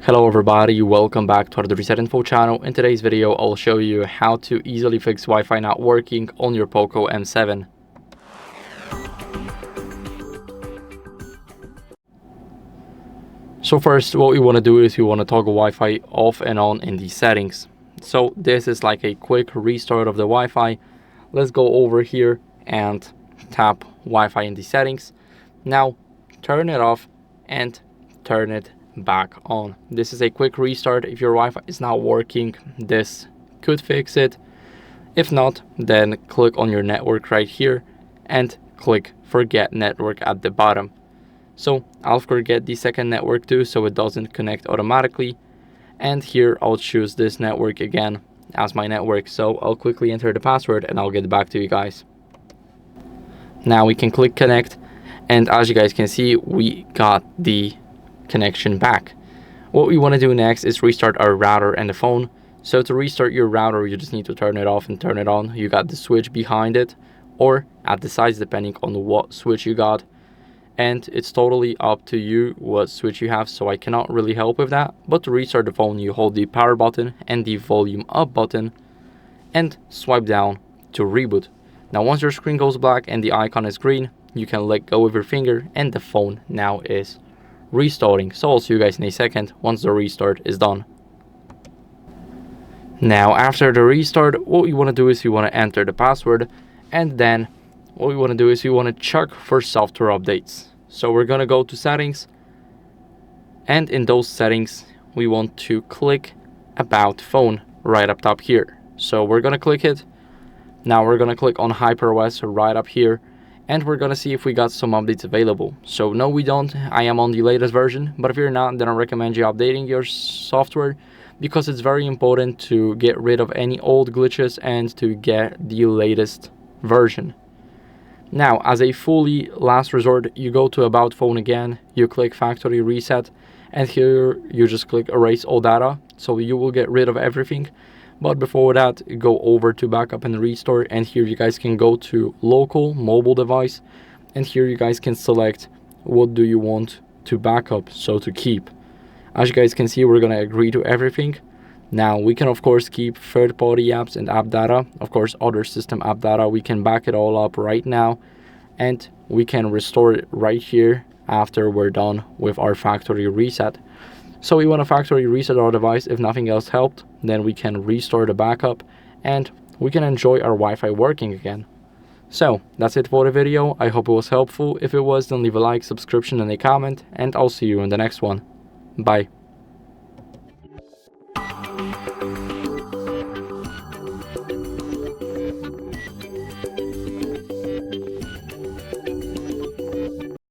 Hello everybody, welcome back to HardReset.Info channel. In today's video, I'll show you how to easily fix Wi-Fi not working on your POCO M7. So first, what we want to do is we want to toggle Wi-Fi off and on in the settings. So this is like a quick restart of the Wi-Fi. Let's go over here and tap Wi-Fi in the settings. Now turn it off and turn it back on. This is a quick restart. If your Wi-Fi is not working, this could fix it. If not, then click on your network right here and click forget network at the bottom. So I'll forget the second network too, so it doesn't connect automatically, and here I'll choose this network again as my network. So I'll quickly enter the password and I'll get back to you guys. Now we can click connect, and as you guys can see, we got the connection back. What we want to do next is restart our router and the phone. So to restart your router, you just need to turn it off and turn it on. You got the switch behind it or at the sides, depending on what switch you got, and it's totally up to you what switch you have, so I cannot really help with that. But to restart the phone, you hold the power button and the volume up button and swipe down to reboot. Now once your screen goes black and the icon is green, you can let go with your finger and the phone now is restarting. So I'll see you guys in a second once the restart is done. Now after the restart, what we want to do is we want to enter the password, and then what we want to do is we want to check for software updates. So we're going to go to settings, and in those settings we want to click about phone right up top here. So we're going to click it. Now we're going to click on HyperOS right up here, and we're gonna see if we got some updates available. So no, we don't. I am on the latest version, but if you're not, then I recommend you updating your software, because it's very important to get rid of any old glitches and to get the latest version. Now, as a fully last resort, you go to about phone again, you click factory reset, and here you just click erase all data, so you will get rid of everything. But before that, go over to backup and restore, and here you guys can go to local mobile device, and here you guys can select what do you want to backup, so to keep. As you guys can see, we're gonna agree to everything. Now we can of course keep third-party apps and app data, of course other system app data. We can back it all up right now, and we can restore it right here after we're done with our factory reset. So we want to factory reset our device. If nothing else helped, then we can restore the backup and we can enjoy our Wi-Fi working again. So that's it for the video. I hope it was helpful. If it was, then leave a like, subscription and a comment, and I'll see you in the next one. Bye.